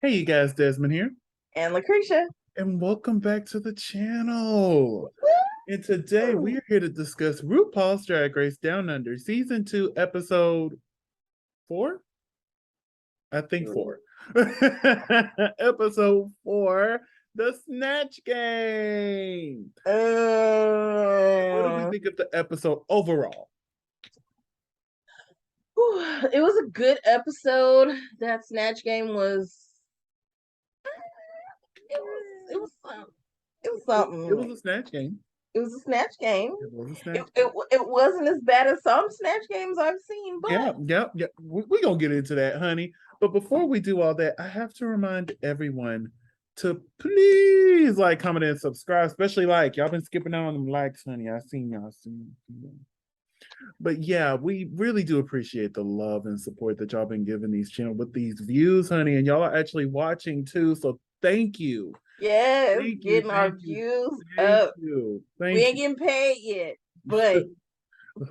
Hey, you guys, Desmond here, And LaCresha. and welcome back to the channel. And today we are here to discuss RuPaul's Drag Race Down Under, Season 2, Episode 4? I think 4. Episode 4, the Snatch Game. What do we think of the episode overall? It was a good episode. That Snatch Game was it was something. It was a Snatch Game. It was a Snatch Game. It was a Snatch It wasn't as bad as some Snatch Games I've seen, but yeah. We're gonna get into that, honey. But before we do all that, I have to remind everyone to please like, comment, and subscribe, especially like y'all been skipping out on them likes, honey. I seen y'all. But yeah, we really do appreciate the love and support that y'all been giving these channel with these views, honey. And y'all are actually watching too. So thank you. yes, Thank you. getting our Thank you. views Thank up. you. We Thank ain't you. getting paid yet, but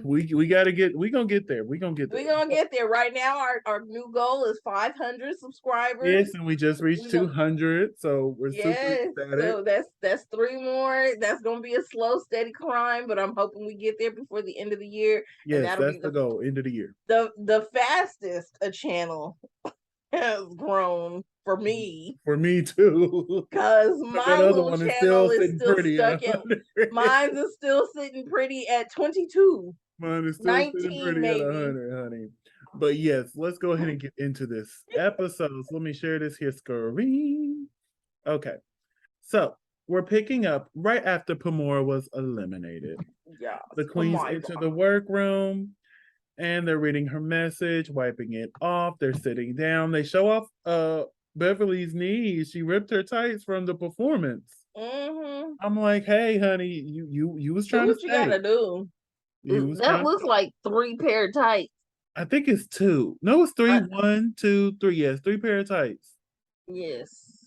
we gonna get there. We're gonna get there. Right now, our new goal is 500 subscribers. Yes, and we just reached 200, so we're super ecstatic. So that's 3 more. That's gonna be a slow, steady climb, but I'm hoping we get there before the end of the year. Yes, and that's the goal, end of the year. The fastest a channel has grown for me. For me too. Because my little channel is still stuck at mine is still sitting pretty at 22. Mine is still sitting pretty maybe. At 100, honey. But yes, let's go ahead and get into this episode. So let me share this here screen. Okay. So we're picking up right after Pomora was eliminated. Yeah. The queens enter the workroom and they're reading her message, wiping it off. They're sitting down. They show off Beverly's knees. She ripped her tights from the performance. Mm-hmm. I'm like, hey, honey, you was trying to what you gotta do. That looks like 3 pair of tights. I think it's 2. No, it's 3. 1, 2, 3. Yes, 3 pair of tights. Yes.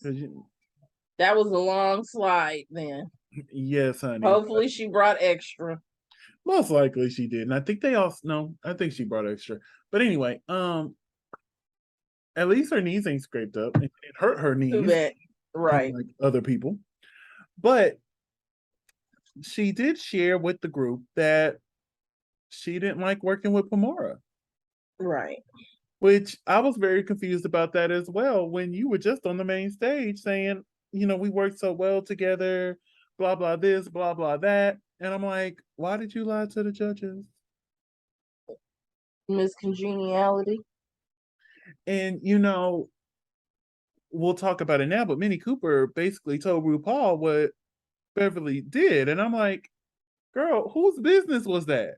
That was a long slide then. Yes, honey. Hopefully she brought extra. Most likely she did. And I think I think she brought extra. But anyway, at least her knees ain't scraped up. It hurt her knees. Right. Like other people. But she did share with the group that she didn't like working with Pomora. Right. Which I was very confused about that as well when you were just on the main stage saying, we worked so well together, blah, blah, this, blah, blah, that. And I'm like, why did you lie to the judges? Miscongeniality. And, we'll talk about it now, but Minnie Cooper basically told RuPaul what Beverly did. And I'm like, girl, whose business was that?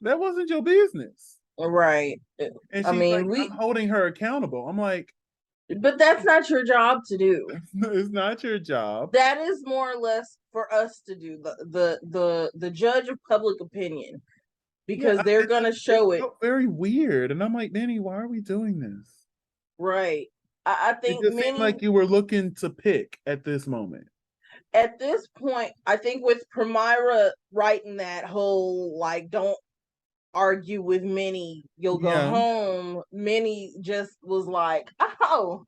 That wasn't your business. Right. And she's I'm holding her accountable. I'm like, but that's not your job to do. It's not your job. That is more or less for us to do, the judge of public opinion, because they're gonna show it. Very weird. And I'm like, Minnie, why are we doing this? Right. I think it just seemed like you were looking to pick at this moment. At this point, I think with Primira writing that whole like, don't argue with Minnie, you'll go home. Minnie just was like, oh,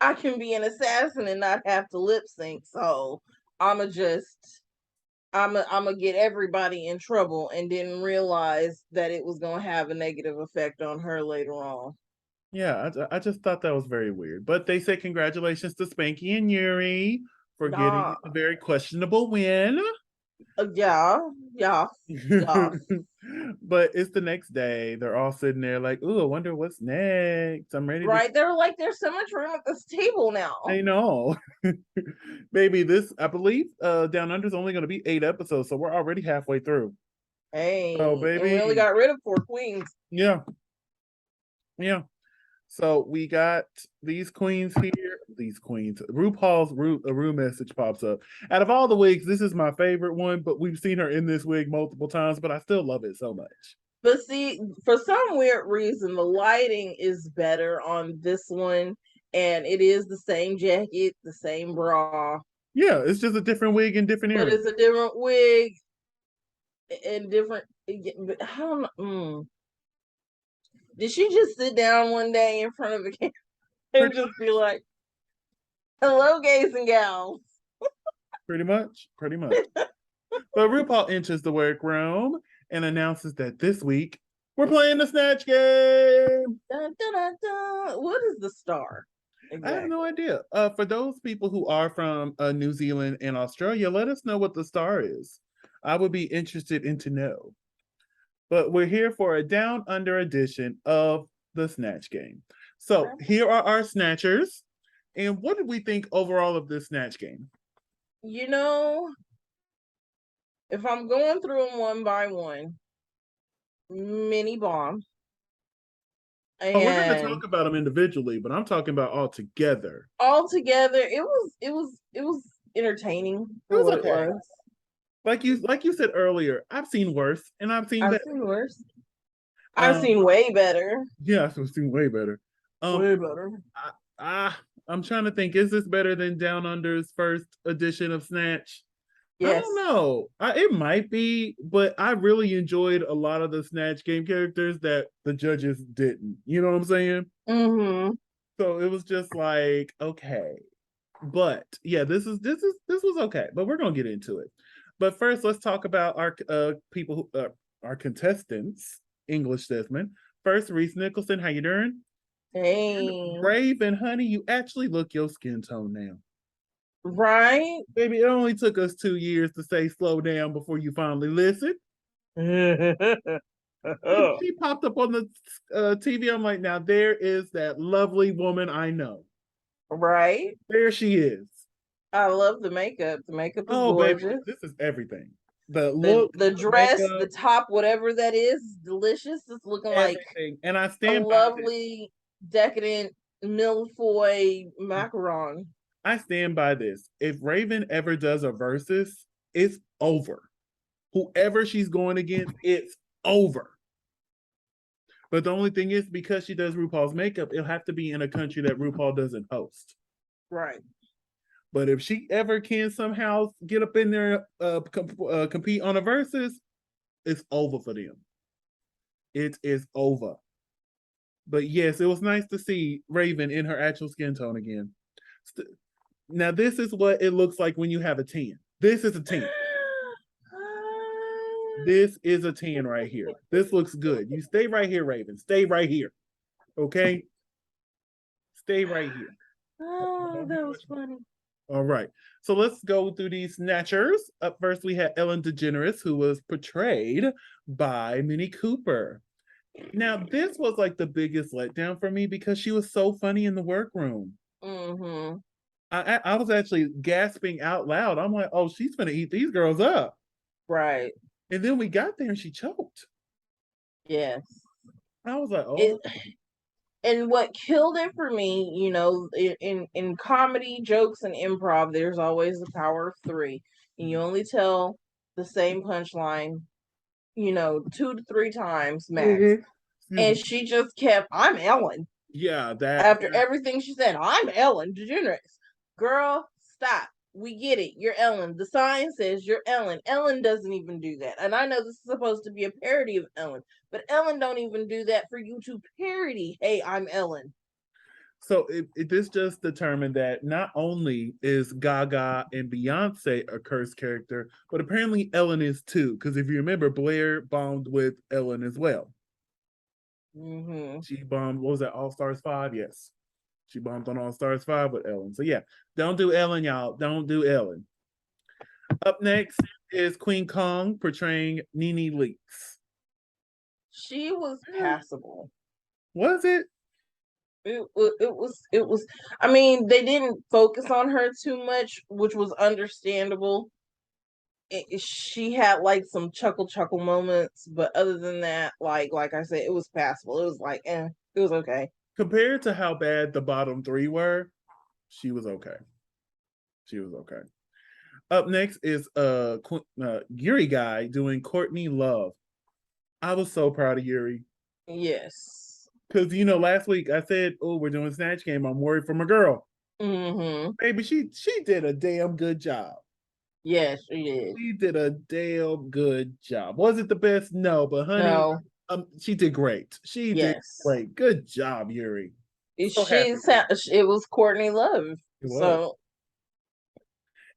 I can be an assassin and not have to lip sync. So I'ma get everybody in trouble, and didn't realize that it was gonna have a negative effect on her later on. Yeah, I just thought that was very weird. But they say congratulations to Spanky and Yuri for getting a very questionable win. Yeah. But it's the next day. They're all sitting there like, ooh, I wonder what's next. I'm ready. Right. They're like, there's so much room at this table now. I know. Baby, I believe Down Under is only going to be 8 episodes, so we're already halfway through. Hey, so baby, we only got rid of 4 queens. Yeah. So we got these queens here. These queens. RuPaul's Ru message pops up. Out of all the wigs, this is my favorite one, but we've seen her in this wig multiple times, but I still love it so much. But see, for some weird reason, the lighting is better on this one, and it is the same jacket, the same bra. Yeah, it's just a different wig in different areas. But it's a different wig and different. I don't know. Did she just sit down one day in front of the camera and just be like, "Hello, gays and gals"? Pretty much. But RuPaul enters the workroom and announces that this week we're playing the Snatch Game. Dun, dun, dun, dun. What is the star? Exactly. I have no idea. For those people who are from New Zealand and Australia, let us know what the star is. I would be interested in to know. But we're here for a down under edition of the Snatch Game. So here are our snatchers. And what did we think overall of this Snatch Game? You know, if I'm going through them one by one, mini bomb. And we're going to talk about them individually, but I'm talking about all together. All together, it was entertaining. It was okay. It was. Like you said earlier, I've seen worse, and I've seen worse. I've seen way better. Yeah, I've seen way better. Way better. I'm trying to think. Is this better than Down Under's first edition of Snatch? Yes. I don't know. It might be, but I really enjoyed a lot of the Snatch Game characters that the judges didn't. You know what I'm saying? Mm-hmm. So it was just like, okay. But yeah, this was okay. But we're gonna get into it. But first, let's talk about our people who our contestants. English Desmond. First, Reese Nicholson. How you doing? Hey. Raven, honey, you actually look your skin tone now. Right? Baby, it only took us 2 years to say slow down before you finally listened. She popped up on the TV. I'm like, now there is that lovely woman I know. Right? There she is. I love the makeup. The makeup is gorgeous. Baby, this is everything. The look, the dress, makeup, the top, whatever that is, delicious. It's looking everything. And I stand a lovely, decadent milfoy macaron. I stand by this. If Raven ever does a versus, it's over. Whoever she's going against, it's over. But the only thing is, because she does RuPaul's makeup, it'll have to be in a country that RuPaul doesn't host. Right. But if she ever can somehow get up in there, compete on a versus, it's over for them. It is over. But yes, it was nice to see Raven in her actual skin tone again. Now, this is what it looks like when you have a 10. This is a 10. This is a 10 right here. This looks good. You stay right here, Raven. Stay right here. Okay? Stay right here. Oh, that was funny. All right. So let's go through these snatchers. Up first, we had Ellen DeGeneres, who was portrayed by Minnie Cooper. Now, this was like the biggest letdown for me because she was so funny in the workroom. Mm-hmm. I was actually gasping out loud. I'm like, oh, she's gonna eat these girls up. Right. And then we got there and she choked. Yes. I was like, oh. And what killed it for me, you know, in comedy, jokes, and improv, there's always the power of 3. And you only tell the same punchline, you know, 2 to 3 times max. Mm-hmm. And she just kept, I'm Ellen. Yeah, that after everything she said, I'm Ellen DeGeneres. Girl, stop. We get it. You're Ellen. The sign says you're Ellen. Ellen doesn't even do that. And I know this is supposed to be a parody of Ellen, but Ellen don't even do that for you to parody, hey, I'm Ellen. So this just determined that not only is Gaga and Beyonce a cursed character, but apparently Ellen is too. Because if you remember, Blair bombed with Ellen as well. Mm-hmm. She bombed, what was that, All Stars 5? Yes. She bombed on All Stars 5 with Ellen. So yeah, don't do Ellen, y'all. Don't do Ellen. Up next is Queen Kong portraying Nene Leakes. She was passable. Was it? It was. I mean, they didn't focus on her too much, which was understandable. She had like some chuckle moments, but other than that, like I said, it was passable. It was like, it was okay. Compared to how bad the bottom 3 were, she was okay. She was okay. Up next is Yuri guy doing Courtney Love. I was so proud of Yuri. Yes. Because, you know, last week I said, oh, we're doing Snatch Game. I'm worried for my girl. Mm-hmm. Baby, she did a damn good job. Yes, she did. She did a damn good job. Was it the best? No, but honey, She did great. She did Yes. great. Good job, Yuri. So happy. It was Courtney Love. It was. So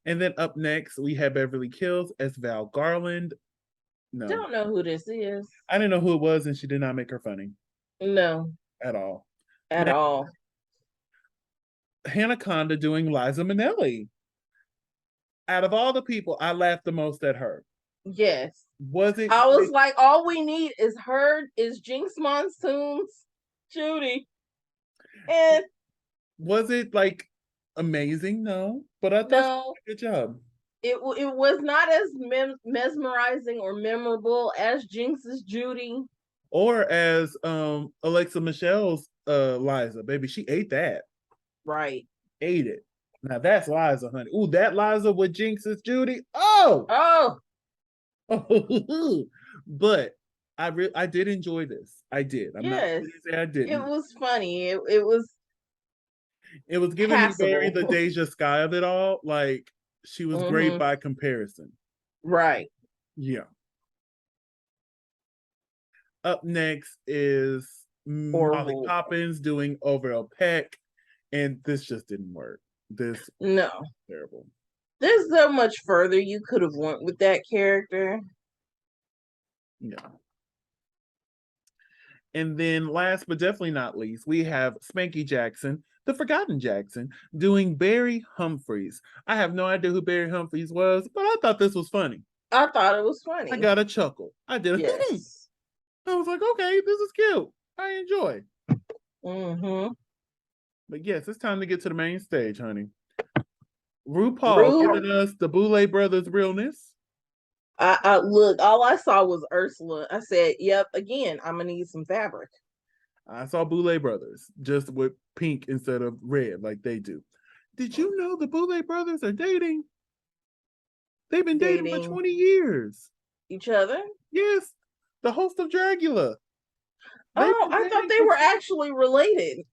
And then up next, we have Beverly Kills as Val Garland. No. Don't know who this is. I didn't know who it was, and she did not make her funny. No. At all. At all. Hannah Conda doing Liza Minnelli. Out of all the people, I laughed the most at her. Yes. Was it? I was like, all we need is Jinx Monsoon's Judy. And was it like amazing? No, but I thought she did a good job. It was not as mesmerizing or memorable as Jinx's Judy. Or as Alexa Michelle's Liza. Baby, she ate that. Right. Ate it. Now that's Liza, honey. Ooh, that Liza with Jinx's Judy. Oh! But I did enjoy this. I did. I'm not going to say I didn't. It was funny. It was giving me very the Deja Sky of it all. Like, she was great by comparison. Right. Yeah. Up next is Molly Poppins doing Overall Peck, and this just didn't work. No. Terrible. There's so much further you could have went with that character. Yeah. And then last but definitely not least, we have Spanky Jackson, the Forgotten Jackson, doing Barry Humphries. I have no idea who Barry Humphries was, but I thought this was funny. I thought it was funny. I got a chuckle. I did. Yes. I was like, okay, this is cute. I enjoy. But yes, it's time to get to the main stage, honey. RuPaul giving us the Boulay Brothers realness. I look, all I saw was Ursula. I said, yep, again, I'm gonna need some fabric. I saw Boulay Brothers just with pink instead of red like they do. Did you know the Boulay Brothers are dating? They've been dating for 20 years. Each other? Yes. The host of Dragula. I thought they were actually related.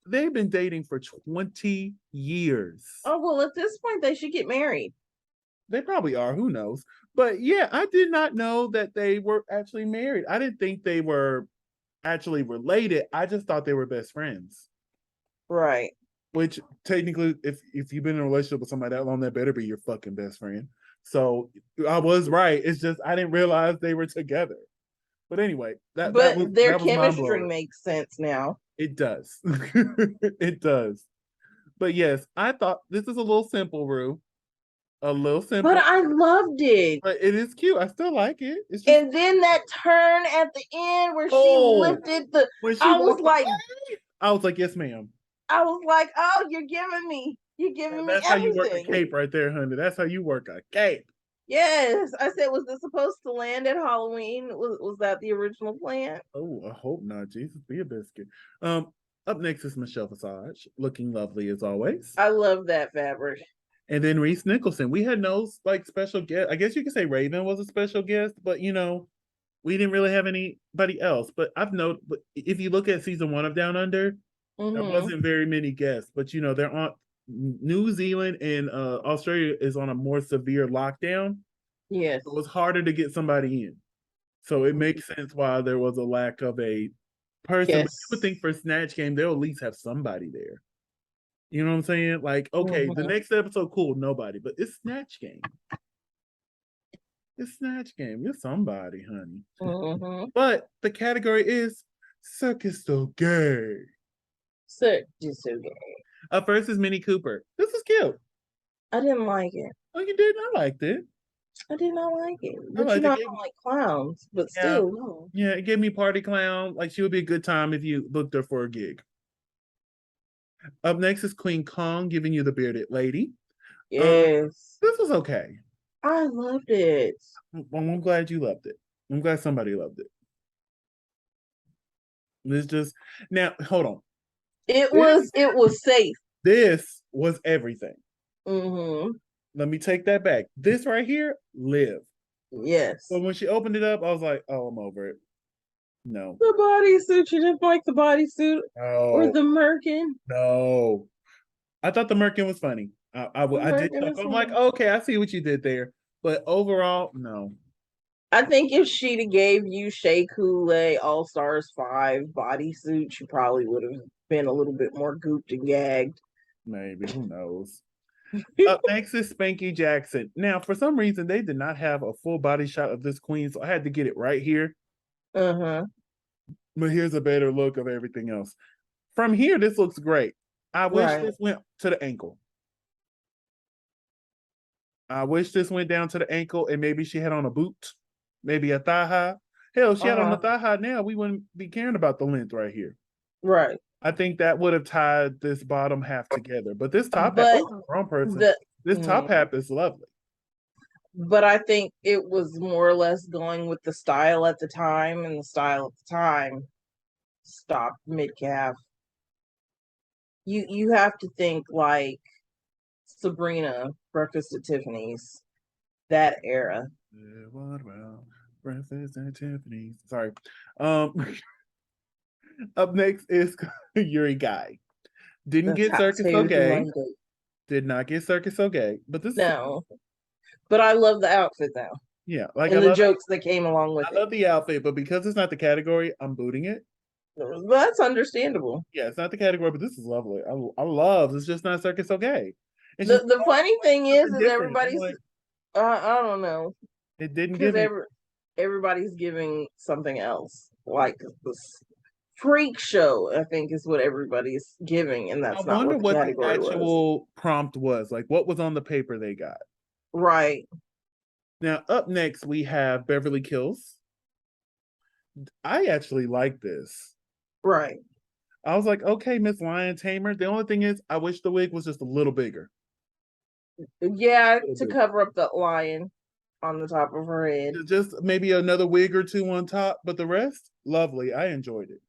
They've been dating for 20 years. Oh, well, at this point, they should get married. They probably are. Who knows? But yeah, I did not know that they were actually married. I didn't think they were actually related. I just thought they were best friends. Right. Which technically, if you've been in a relationship with somebody that long, that better be your fucking best friend. So I was right. It's just I didn't realize they were together. But anyway, their chemistry makes sense now. It does. It does. But yes, I thought this is a little simple, Rue. A little simple. But I loved it. But it is cute. I still like it. It's just... And then that turn at the end where she lifted the... I was like, yes, ma'am. I was like, oh, you're giving me everything. That's how you work a cape right there, honey. That's how you work a cape. Yes. I said, was this supposed to land at Halloween? Was that the original plan? Oh, I hope not. Jesus, be a biscuit. Up next is Michelle Visage, looking lovely as always. I love that fabric. And then Reese Nicholson. We had no special guest. I guess you could say Raven was a special guest, but we didn't really have anybody else. But I've noted, but if you look at season 1 of Down Under, there wasn't very many guests. But they're on New Zealand and Australia is on a more severe lockdown. Yes. So it's harder to get somebody in. So it makes sense why there was a lack of a person. Yes. But you would think for Snatch Game, they'll at least have somebody there. You know what I'm saying? Like, okay, the next episode, cool, nobody. But it's Snatch Game. It's Snatch Game. You're somebody, honey. But the category is Circus So Gay. Circus So Gay. Up first is Minnie Cooper. This is cute. I didn't like it. Oh, you did? I liked it. I did not like it. But I don't like clowns, but still, no. Yeah, it gave me party clown. Like, she would be a good time if you booked her for a gig. Up next is Queen Kong giving you the bearded lady. Yes. This was okay. I loved it. I'm glad you loved it. I'm glad somebody loved it. It's just now, hold on. It was safe. This was everything. Let me take that back. This right here, live. Yes. So when she opened it up, I was like, oh, I'm over it. No. The bodysuit. You didn't like the bodysuit? No. Or the merkin? No. I thought the merkin was funny. I did. I'm like, okay, I see what you did there. But overall, no. I think if she'd have gave you Shea Coulee All Stars 5 bodysuit, she probably would have been a little bit more gooped and gagged. Maybe, who knows? Up next is Spanky Jackson. Now, for some reason, they did not have a full body shot of this queen, so I had to get it right here. Uh-huh. But here's a better look of everything else. From here, this looks great. I wish this went to the ankle. I wish this went down to the ankle and maybe she had on a boot, maybe a thigh high. Hell, if she had on a thigh high now, we wouldn't be caring about the length right here. Right. I think that would have tied this bottom half together. But this top half, wrong person. This top half is lovely. But I think it was more or less going with the style at the time, and the style at the time stopped mid calf. You have to think like Sabrina, Breakfast at Tiffany's, that era. What about Breakfast at Tiffany's? Sorry. Up next is Yuri Guy. Didn't get Circus So Gay. Did not get Circus So Gay. But this no. But I love the outfit though. Yeah, like and the jokes that came along with it. I love the outfit, but because it's not the category, I'm booting it. Well, that's understandable. Yeah, it's not the category, but this is lovely. I love. It's just not Circus So Gay. The funny thing is everybody's. Like, I don't know. It didn't give everybody's giving something else, like this freak show. I think is what everybody's giving, and that's not what the category was. Actual prompt was. Like, what was on the paper they got? Right. Now, up next we have Beverly Kills. I actually like this. Right. I was like, okay, Miss Lion Tamer. The only thing is, I wish the wig was just a little bigger. Yeah, to cover up the lion on the top of her head. Just maybe another wig or two on top, but the rest, lovely. I enjoyed it.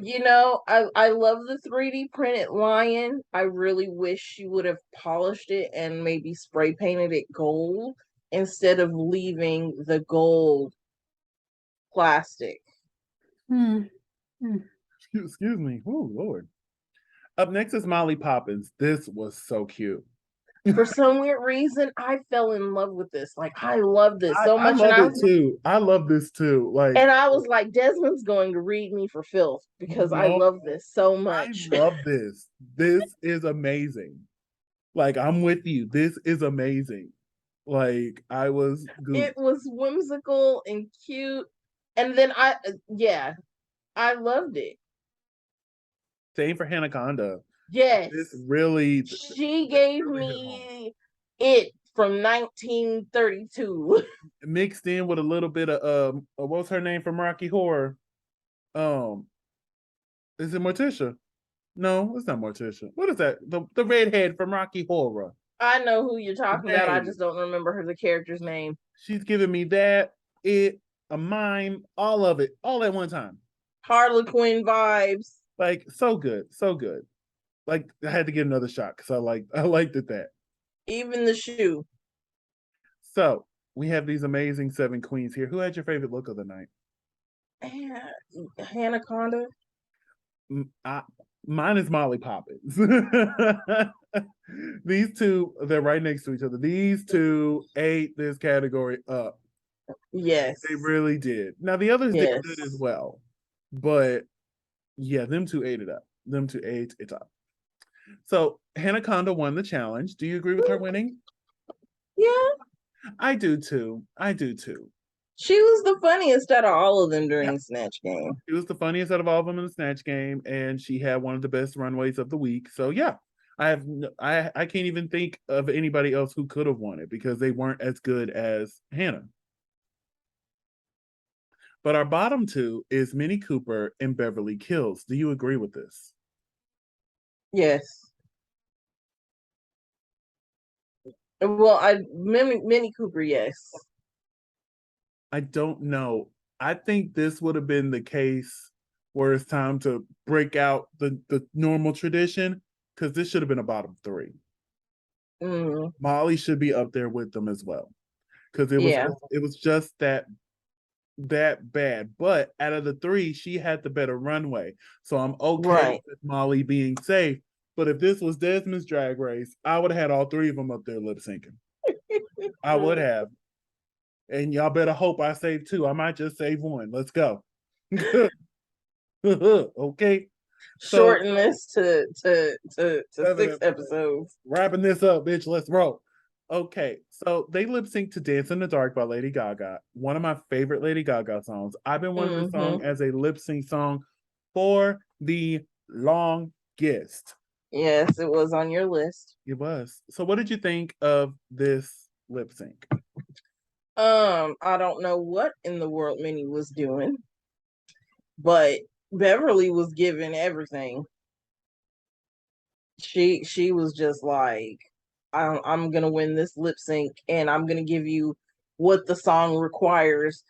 You know, I love the 3D printed lion. I really wish she would have polished it and maybe spray painted it gold instead of leaving the gold plastic. Excuse me. Oh, Lord. Up next is Molly Poppins. This was so cute. For some weird reason, I fell in love with this. Like, I love this so much. I love it too. I love this too. Like, and I was like, Desmond's going to read me for filth because I love this so much. I love this. This is amazing. Like, I'm with you. This is amazing. Like, I was goofed. It was whimsical and cute. And then I loved it. Same for Hanaconda. Yes. This really. She gave me it from 1932. Mixed in with a little bit of what's her name from Rocky Horror? Is it Morticia? No, it's not Morticia. What is that? The redhead from Rocky Horror. I know who you're talking about. I just don't remember the character's name. She's giving me that, a mime, all of it, all at one time. Harlequin vibes. Like, so good, so good. Like, I had to get another shot because I liked it that. Even the shoe. So we have these amazing 7 queens here. Who had your favorite look of the night? Hanaconda. Mine is Molly Poppins. These two, they're right next to each other. These two ate this category up. Yes. They really did. Now, the others did good as well. But, yeah, them two ate it up. Them two ate it up. So, Hanaconda won the challenge. Do you agree with her winning? Yeah. I do, too. She was the funniest out of all of them during the Snatch Game. She was the funniest out of all of them in the Snatch Game, and she had one of the best runways of the week. So, yeah. I can't even think of anybody else who could have won it because they weren't as good as Hannah. But our bottom two is Minnie Cooper and Beverly Kills. Do you agree with this? Yes. Well, Minnie Cooper, yes. I don't know. I think this would have been the case where it's time to break out the normal tradition because this should have been a bottom 3. Molly should be up there with them as well because it was just that bad. But out of the 3, she had the better runway, so I'm okay with Molly being safe. But if this was Desmond's Drag Race, I would have had all 3 of them up there lip syncing. I would have. And y'all better hope I save 2. I might just save 1. Let's go. Okay. So Shorten this to 6 episodes. Wrapping this up, bitch. Let's roll. Okay, so they lip sync to Dance in the Dark by Lady Gaga, one of my favorite Lady Gaga songs. I've been wanting this song as a lip sync song for the longest. Yes, it was on your list. It was. So what did you think of this lip sync? I don't know what in the world Minnie was doing, but Beverly was giving everything. She was just like, I'm gonna win this lip sync, and I'm gonna give you what the song requires.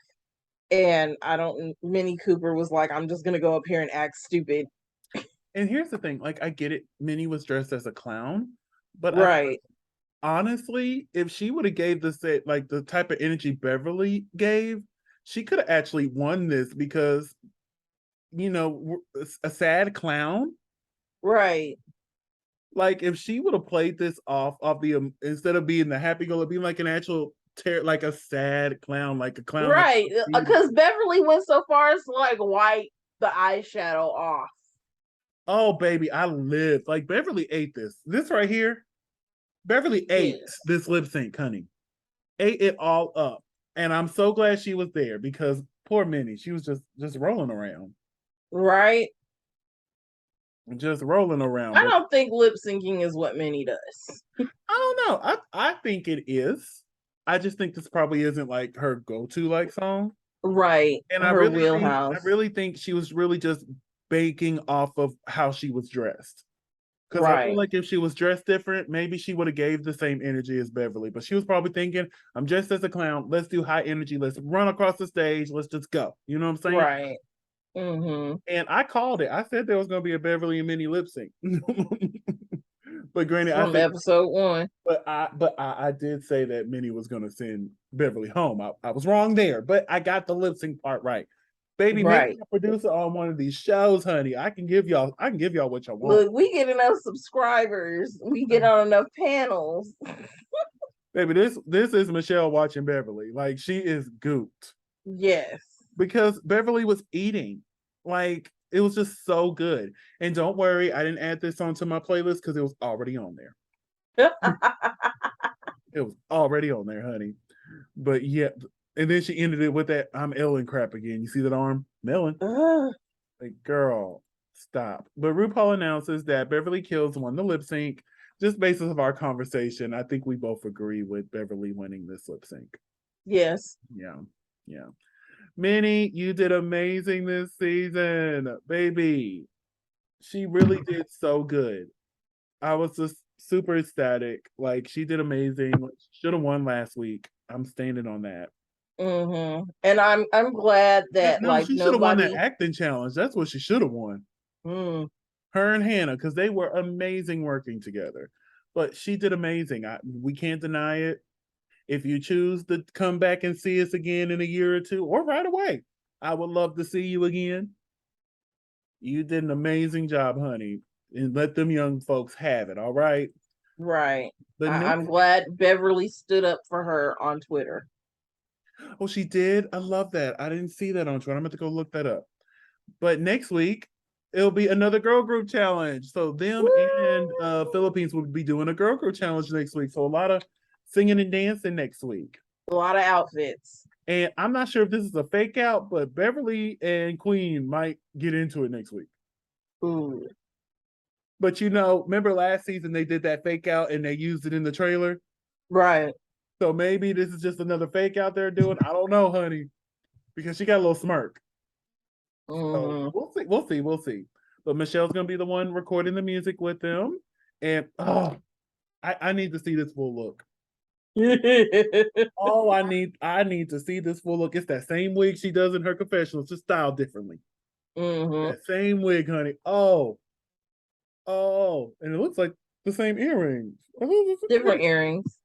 And Minnie Cooper was like, I'm just gonna go up here and act stupid. And here's the thing, like I get it, Minnie was dressed as a clown, but right. Honestly, if she would have gave the set like the type of energy Beverly gave, she could have actually won this because a sad clown. Right. Like if she would have played this off the instead of being the happy-go-lucky, being like an actual like a sad clown, like a clown. Right. Because Beverly went so far as to like wipe the eyeshadow off. Oh baby, I lived. Like Beverly ate this. This right here. Beverly ate this lip sync, honey. Ate it all up. And I'm so glad she was there because poor Minnie, she was just rolling around. Right. Just rolling around. I don't think lip syncing is what Minnie does. I don't know. I think it is. I just think this probably isn't like her go-to like song. Right. And her wheelhouse. I really think she was really just baking off of how she was dressed. Because I feel like if she was dressed different, maybe she would have gave the same energy as Beverly. But she was probably thinking, I'm dressed as a clown. Let's do high energy. Let's run across the stage. Let's just go. You know what I'm saying? Right. Mm-hmm. And I called it. I said there was going to be a Beverly and Minnie lip sync. But granted, from episode 1. But I did say that Minnie was going to send Beverly home. I was wrong there, but I got the lip sync part right. Baby, make me a producer on one of these shows, honey. I can give y'all what y'all want. Look, we get enough subscribers. We get on enough panels. Baby, this is Michelle watching Beverly. Like she is gooped. Yes. Because Beverly was eating. Like it was just so good. And don't worry, I didn't add this onto my playlist because it was already on there. It was already on there, honey. But yeah, and then she ended it with that I'm Ellen crap again. You see that arm? Ellen. Like, girl, stop. But RuPaul announces that Beverly Kills won the lip sync. Just based on our conversation, I think we both agree with Beverly winning this lip sync. Yes. Yeah. Minnie, you did amazing this season, baby. She really did so good. I was just super ecstatic. Like she did amazing. Should have won last week. I'm standing on that. Mm-hmm. And I'm glad that she should have won that acting challenge. That's what she should have won. Her and Hannah, because they were amazing working together. But she did amazing. We can't deny it. If you choose to come back and see us again in a year or 2, or right away, I would love to see you again. You did an amazing job, honey. And let them young folks have it, all right? Right. I'm glad Beverly stood up for her on Twitter. Oh, she did? I love that. I didn't see that on Twitter. I'm going to go look that up. But next week, it'll be another girl group challenge. So them and Philippines will be doing a girl group challenge next week. So a lot of singing and dancing next week. A lot of outfits. And I'm not sure if this is a fake out, but Beverly and Queen might get into it next week. Ooh. But remember last season they did that fake out and they used it in the trailer? Right. So maybe this is just another fake out they're doing. I don't know, honey. Because she got a little smirk. So we'll see. But Michelle's gonna be the one recording the music with them. And I need to see this full look. I need to see this full look. It's that same wig she does in her confessionals, just styled differently. That same wig, honey. Oh, and it looks like the same earrings. Different earrings.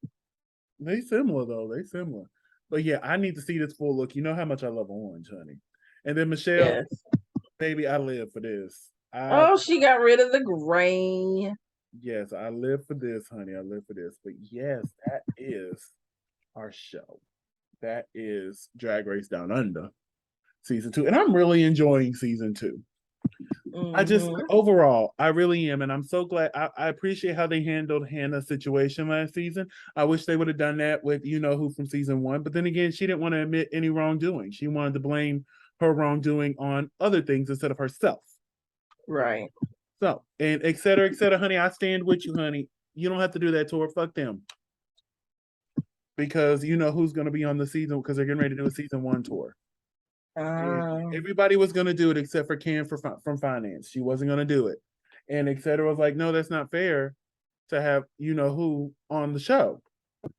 They similar though. But yeah, I need to see this full look. You know how much I love orange, honey. And then Michelle, baby, I live for this. She got rid of the gray. Yes, I live for this, honey. I live for this. But yes, that is our show. that is Drag Race Down Under season 2, and I'm really enjoying season 2. I just overall, I really am, and I'm so glad. I appreciate how they handled Hannah's situation last season. I wish they would have done that with who from season 1, but then again, she didn't want to admit any wrongdoing. She wanted to blame her wrongdoing on other things instead of herself. Right. So, and et cetera, honey. I stand with you, honey. You don't have to do that to her. Fuck them. Because you know who's going to be on the season because they're getting ready to do a season 1 tour. Everybody was going to do it except for Cam from finance. She wasn't going to do it. And etc. was like, no, that's not fair to have who on the show.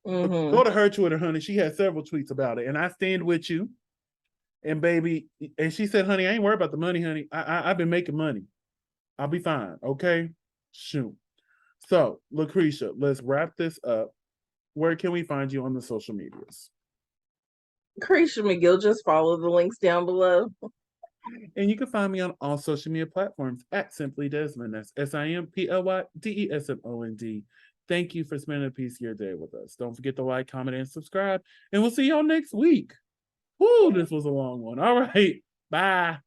Go to her Twitter, honey. She had several tweets about it. And I stand with you. And baby, and she said, honey, I ain't worried about the money, honey. I've been making money. I'll be fine. Okay? Shoot. So, LaCresha, let's wrap this up. Where can we find you on the social medias? Cretia McGill, just follow the links down below. And you can find me on all social media platforms at Simply Desmond. That's SIMPLYDESMOND. Thank you for spending a piece of your day with us. Don't forget to like, comment, and subscribe. And we'll see y'all next week. Woo, this was a long one. All right. Bye.